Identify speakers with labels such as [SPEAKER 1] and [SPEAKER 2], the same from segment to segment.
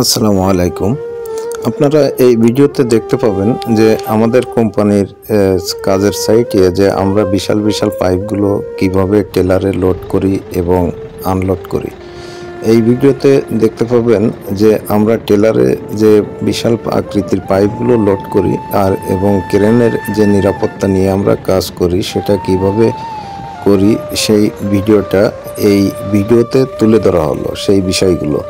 [SPEAKER 1] আসসালামু আলাইকুম। আপনারা এই ভিডিওতে দেখতে পাবেন যে আমাদের কোম্পানির কাজের সাইটে যে আমরা বিশাল বিশাল পাইপগুলো কিভাবে টেলারে লোড করি এবং আনলোড করি। এই ভিডিওতে দেখতে পাবেন যে আমরা টেলারে যে বিশাল আকৃতির পাইপগুলো লোড করি এবং ক্রেনের যে নিরাপত্তা নিয়ে আমরা কাজ করি সেটা কিভাবে করি সেই ভিডিওটা এই ভিডিওতে তুলে ধরা হলো সেই বিষয়গুলো।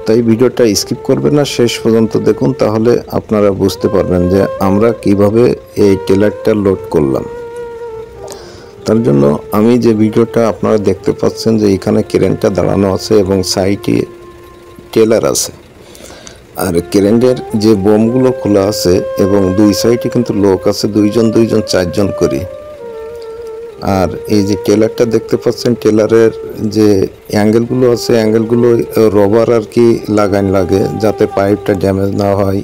[SPEAKER 1] তাই ভিডিওটা স্কিপ করবেন না, শেষ পর্যন্ত দেখুন, তাহলে আপনারা বুঝতে পারবেন যে আমরা কিভাবে এই টেলারটা লোড করলাম। তার জন্য আমি যে ভিডিওটা আপনারা দেখতে পাচ্ছেন যে এখানে ক্রেনটা দাঁড়ানো আছে এবং সাইডে টেলার আছে, আর ক্রেনের যে বোমগুলো খোলা আছে এবং দুই সাইডে কিন্তু লোক আছে, দুইজন চারজন করি। আর এই যে টেলারটা দেখতে পাচ্ছেন, টেলারের যে অ্যাঙ্গেলগুলো আছে, অ্যাঙ্গেলগুলো রবার আর কি লাগে যাতে পাইপটা ড্যামেজ না হয়,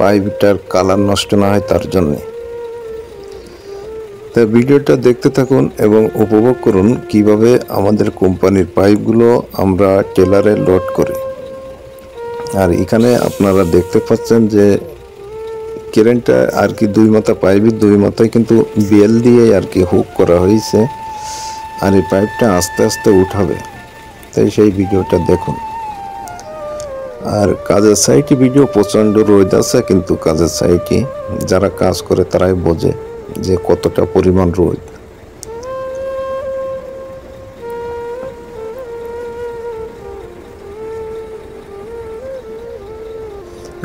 [SPEAKER 1] পাইপটার কালার নষ্ট না হয়, তার জন্যে। তা ভিডিওটা দেখতে থাকুন এবং উপভোগ করুন কিভাবে আমাদের কোম্পানির পাইপগুলো আমরা টেলারে লোড করি। আর এখানে আপনারা দেখতে পাচ্ছেন যে ক্রেনটা আর কি দুই মাথা পাইপের দুই মাথায় কিন্তু বেল দিয়ে আর কি হুক করা হয়েছে, আর এই পাইপটা আস্তে আস্তে উঠাবে। তাই সেই ভিডিওটা দেখুন। আর কাজের সাইটে ভিডিও প্রচণ্ড রোদ আছে, কিন্তু কাজের সাইটে যারা কাজ করে তারাই বোঝে যে কতটা পরিমাণ রোদ।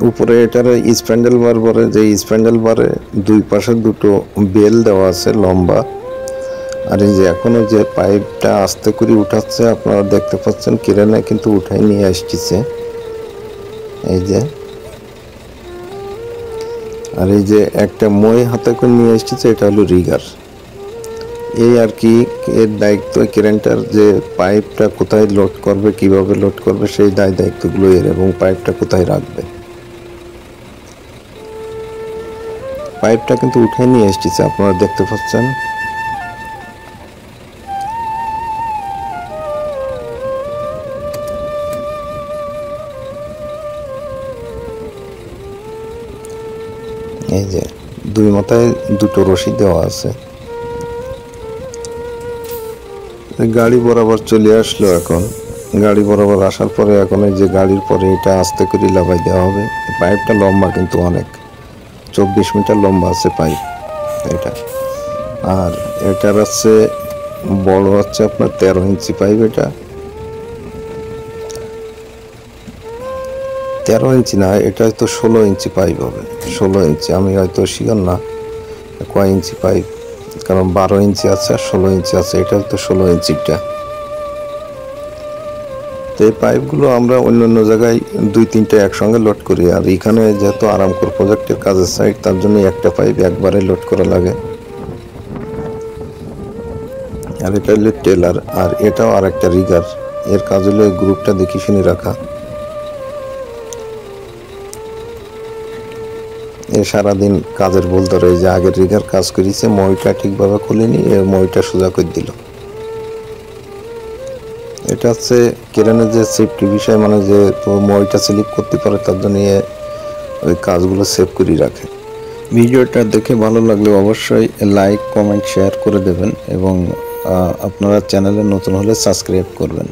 [SPEAKER 1] উপরে এটার স্প্যান্ডেল বার বলে, যে স্প্যান্ডেল বারে দুই পাশে দুটো বেল দেওয়া আছে লম্বা। আর এই যে এখনো যে পাইপটা আস্তে করে উঠাচ্ছে, আপনারা দেখতে পাচ্ছেন ক্রেনে কিন্তু উঠাই নিয়ে আসতেছে এই যে। আর এই যে একটা মই হাতে করে নিয়ে আসতেছে, এটা হলো রিগার। এই আর কি এর দায়িত্ব ক্রেনটার, যে পাইপটা কোথায় লোড করবে, কিভাবে লোড করবে, সেই দায়িত্বগুলো এর, এবং পাইপটা কোথায় রাখবে। পাইপটা কিন্তু উঠে নিয়ে এসেছে, আপনারা দেখতে পাচ্ছেন। এই যে দুই মাথায় দুটো রশি দেওয়া আছে। গাড়ি বরাবর চলে আসলো। এখন গাড়ি বরাবর আসার পরে এখন এই যে গাড়ির পরে এটা আস্তে করে লাগাই দেওয়া হবে। পাইপটা লম্বা কিন্তু অনেক, 24 মিটার লম্বা আছে পাইপ এটা। আর এটার হচ্ছে বড় হচ্ছে আপনার 13 ইঞ্চি পাইপ। এটা 13 ইঞ্চি না, এটা হয়তো 16 ইঞ্চি পাইপ হবে। 16 ইঞ্চি, আমি হয়তো শিওর না কয় ইঞ্চি পাইপ, কারণ 12 ইঞ্চি আছে আর 16 ইঞ্চি আছে, এটা হয়তো 16 ইঞ্চিটা। তো এই পাইপগুলো আমরা অন্য জায়গায় 2-3টা একসঙ্গে লোড করি। আর এখানে যেহেতু আরামকর প্রজেক্টের কাজের সাইট, তার জন্য একটা পাইপ একবারে লোড করা লাগে। আর এটা হলো টেলার, আর এটাও আর একটা রিগার। এর কাজ হলো এই গ্রুপটা দেখে শুনে রাখা। এ সারাদিন কাজের বলতে রয়ে যে আগের রিগার কাজ করেছে, মইটা ঠিকভাবে খুলেনি, এর মইটা সোজা করে দিল। এটা হচ্ছে ক্রেনের যে সেফটি বিষয়, মানে যে মইটা স্লিপ করতে পারে, তার জন্য ওই কাজগুলো সেভ করে রাখে। ভিডিওটা দেখে ভালো লাগলে অবশ্যই লাইক, কমেন্ট, শেয়ার করে দেবেন এবং আপনারা চ্যানেলে নতুন হলে সাবস্ক্রাইব করবেন।